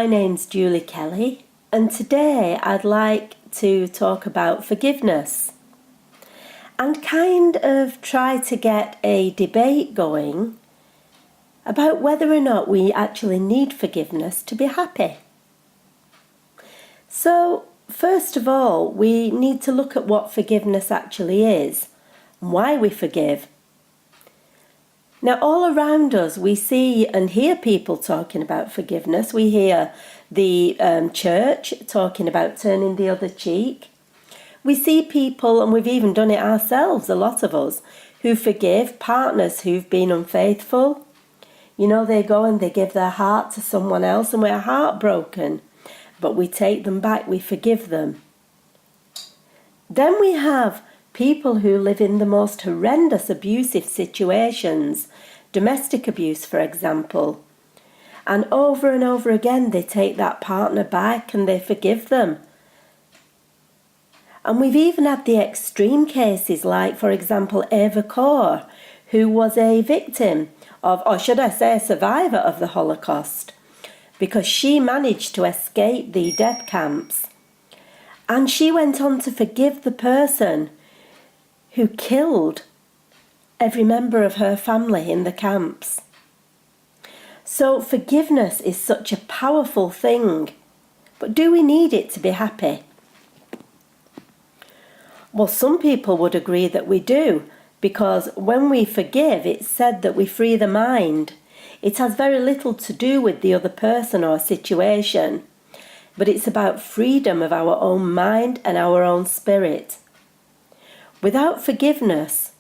my name's Julie Kelly, and today I'd like to talk about forgiveness and kind of try to get a debate going about whether or not we actually need forgiveness to be happy. So, first of all, we need to look at what forgiveness actually is and why we forgive. Now, all around us, we see and hear people talking about forgiveness. We hear the church talking about turning the other cheek. We see people, and we've even done it ourselves, a lot of us, who forgive partners who've been unfaithful. You know, they go and they give their heart to someone else, and we're heartbroken, but we take them back, we forgive them. Then we have people who live in the most horrendous abusive situations, domestic abuse, for example. And over again, they take that partner back and they forgive them. And we've even had the extreme cases like, for example, Eva Kaur, who was a victim of, or should I say a survivor of the Holocaust, because she managed to escape the death camps. And she went on to forgive the person who killed every member of her family in the camps. So forgiveness is such a powerful thing, but do we need it to be happy? Well, some people would agree that we do, because when we forgive, it's said that we free the mind. It has very little to do with the other person or situation, but it's about freedom of our own mind and our own spirit. Without forgiveness,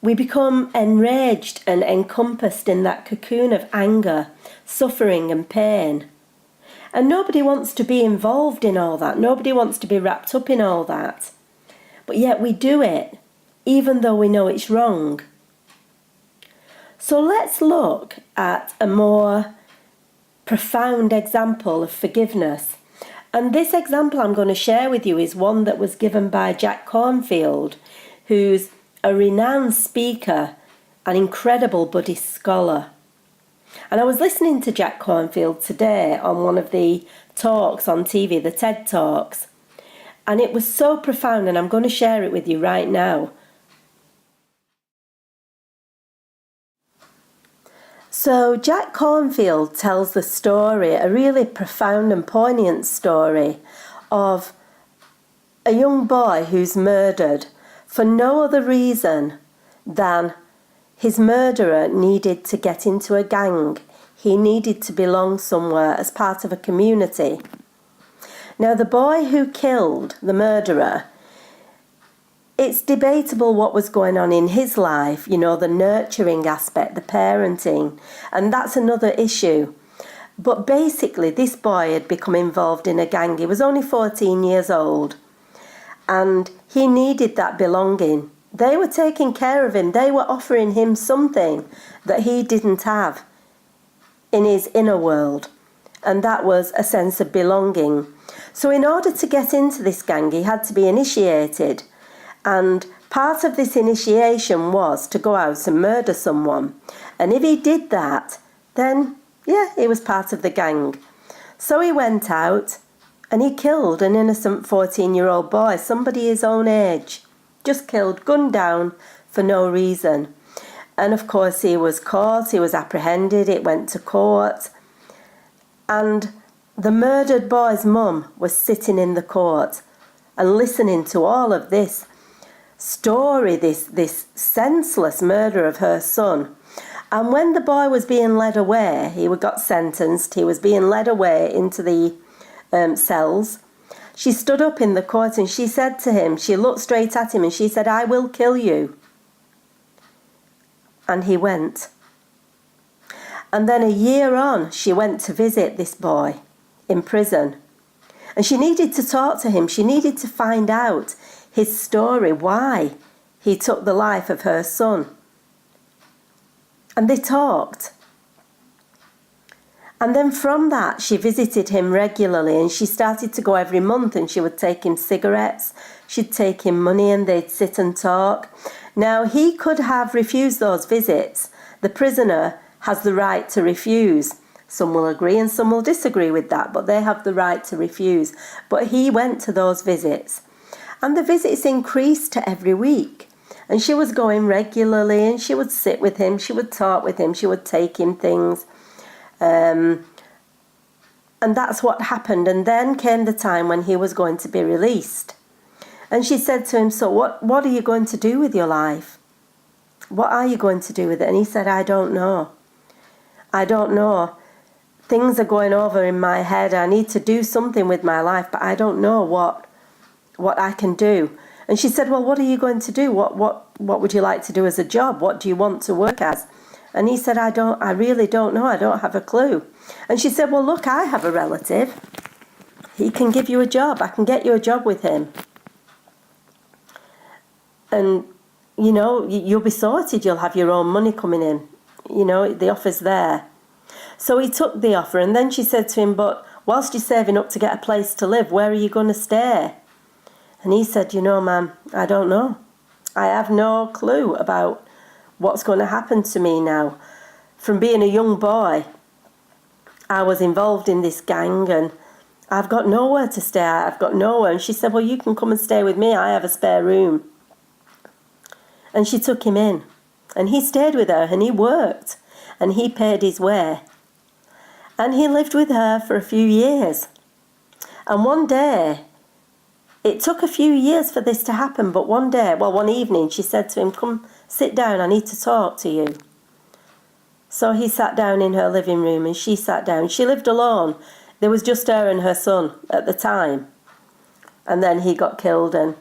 we become enraged and encompassed in that cocoon of anger, suffering and pain. And nobody wants to be involved in all that. Nobody wants to be wrapped up in all that. But yet we do it, even though we know it's wrong. So let's look at a more profound example of forgiveness. And this example I'm going to share with you is one that was given by Jack Cornfield, who's a renowned speaker, an incredible Buddhist scholar. And I was listening to Jack Cornfield today on one of the talks on TV, the TED Talks, and it was so profound, and I'm going to share it with you right now. So Jack Cornfield tells the story, a really profound and poignant story, of a young boy who's murdered for no other reason than his murderer needed to get into a gang. He needed to belong somewhere as part of a community. Now, the boy who killed the murderer, it's debatable what was going on in his life, you know, the nurturing aspect, the parenting, and that's another issue. But basically, this boy had become involved in a gang. He was only 14 years old, and he needed that belonging. They were taking care of him. They were offering him something that he didn't have in his inner world, and that was a sense of belonging. So in order to get into this gang, he had to be initiated. And part of this initiation was to go out and murder someone. And if he did that, then, yeah, he was part of the gang. So he went out and he killed an innocent 14-year-old boy, somebody his own age. Just killed, gunned down for no reason. And of course he was caught, he was apprehended, it went to court. And the murdered boy's mum was sitting in the court and listening to all of this story, this senseless murder of her son. And when the boy was being led away, he got sentenced, he was being led away into the cells, she stood up in the court and she said to him, she looked straight at him and she said, "I will kill you." And he went. And then a year on, she went to visit this boy in prison. And she needed to talk to him. She needed to find out his story, why he took the life of her son. And they talked. And then from that, she visited him regularly and she started to go every month and she would take him cigarettes, she'd take him money and they'd sit and talk. Now, he could have refused those visits. The prisoner has the right to refuse. Some will agree and some will disagree with that, but they have the right to refuse. But he went to those visits, and the visits increased every week. And she was going regularly, and she would sit with him, she would talk with him, she would take him things. And that's what happened. And then came the time when he was going to be released. And she said to him, so what are you going to do with your life? What are you going to do with it? And he said, I don't know. I don't know. Things are going over in my head. I need to do something with my life, but I don't know what I can do. And she said, well, what are you going to do? What would you like to do as a job? What do you want to work as? And he said, I really don't know. I don't have a clue. And she said, well, look, I have a relative. He can give you a job. I can get you a job with him. And, you know, you'll be sorted. You'll have your own money coming in. You know, the offer's there. So he took the offer. And then she said to him, but whilst you're saving up to get a place to live, where are you going to stay? And he said, you know, ma'am, I don't know. I have no clue about what's going to happen to me now. From being a young boy, I was involved in this gang and I've got nowhere to stay. I've got nowhere. And she said, well, you can come and stay with me. I have a spare room. And she took him in. And he stayed with her and he worked. And he paid his way. And he lived with her for a few years. And one day, it took a few years for this to happen, but one day, well, one evening, she said to him, come, sit down, I need to talk to you. So he sat down in her living room and she sat down. She lived alone. There was just her and her son at the time. And then he got killed and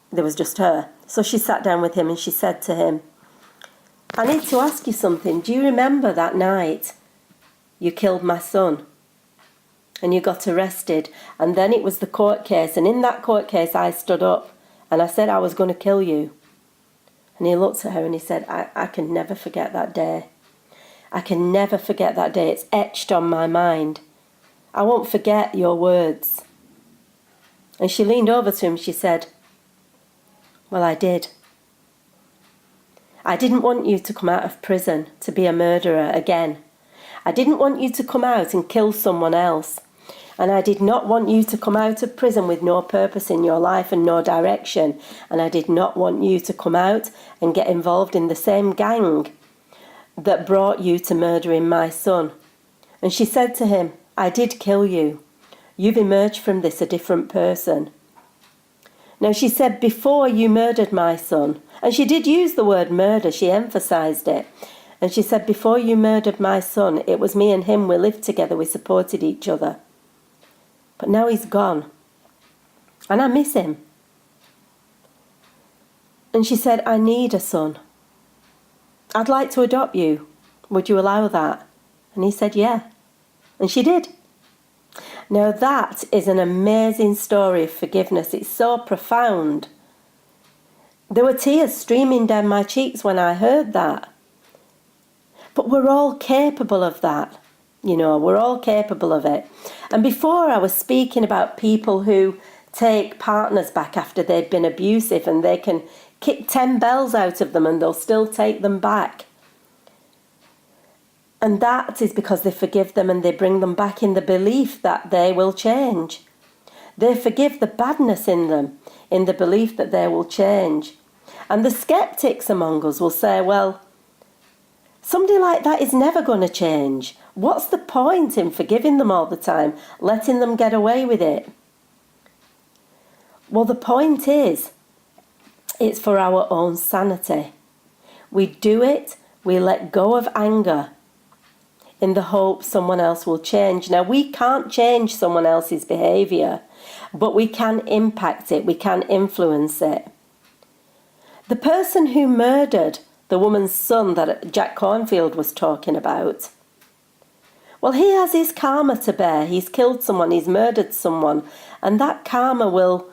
there was just her. So she sat down with him and she said to him, I need to ask you something. Do you remember that night you killed my son? And you got arrested. And then it was the court case. And in that court case, I stood up and I said I was going to kill you. And he looked at her and he said, I can never forget that day. I can never forget that day. It's etched on my mind. I won't forget your words. And she leaned over to him. She said, well, I did. I didn't want you to come out of prison to be a murderer again. I didn't want you to come out and kill someone else. And I did not want you to come out of prison with no purpose in your life and no direction. And I did not want you to come out and get involved in the same gang that brought you to murdering my son. And she said to him, I did kill you. You've emerged from this a different person. Now she said, before you murdered my son, and she did use the word murder, she emphasised it. And she said, before you murdered my son, it was me and him, we lived together, we supported each other. But now he's gone. And I miss him. And she said, I need a son. I'd like to adopt you. Would you allow that? And he said, yeah. And she did. Now that is an amazing story of forgiveness. It's so profound. There were tears streaming down my cheeks when I heard that. But we're all capable of that. You know, we're all capable of it. And before I was speaking about people who take partners back after they've been abusive and they can kick 10 bells out of them and they'll still take them back. And that is because they forgive them and they bring them back in the belief that they will change. They forgive the badness in them in the belief that they will change. And the skeptics among us will say, well, somebody like that is never going to change. What's the point in forgiving them all the time, letting them get away with it? Well, the point is, it's for our own sanity. We do it, we let go of anger in the hope someone else will change. Now, we can't change someone else's behaviour, but we can impact it, we can influence it. The person who murdered the woman's son that Jack Cornfield was talking about, well, he has his karma to bear. He's killed someone, he's murdered someone, and that karma will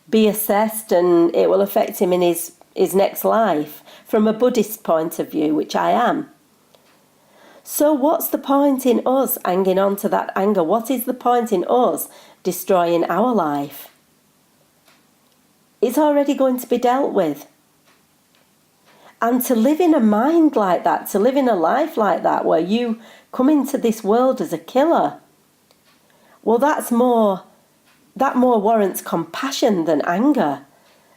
be assessed and it will affect him in his next life from a Buddhist point of view, which I am. So what's the point in us hanging on to that anger? What is the point in us destroying our life? It's already going to be dealt with. And to live in a mind like that, to live in a life like that, where you come into this world as a killer, well, that more warrants compassion than anger.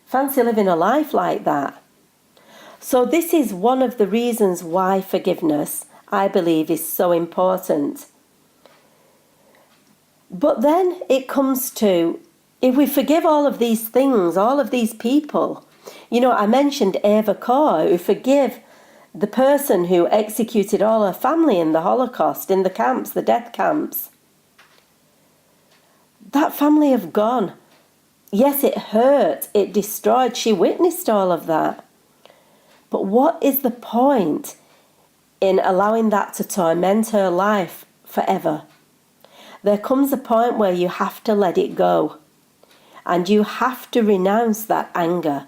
Fancy living a life like that. So this is one of the reasons why forgiveness, I believe, is so important. But then it comes to, if we forgive all of these things, all of these people, I mentioned Eva Kor, who forgive the person who executed all her family in the Holocaust, in the camps, the death camps. That family have gone. Yes, it hurt, it destroyed, she witnessed all of that. But what is the point in allowing that to torment her life forever? There comes a point where you have to let it go. And you have to renounce that anger.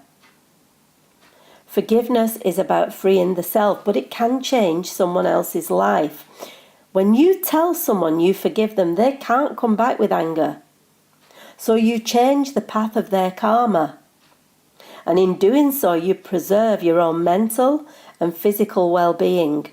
Forgiveness is about freeing the self, but it can change someone else's life. When you tell someone you forgive them, they can't come back with anger. So you change the path of their karma. And in doing so, you preserve your own mental and physical well-being.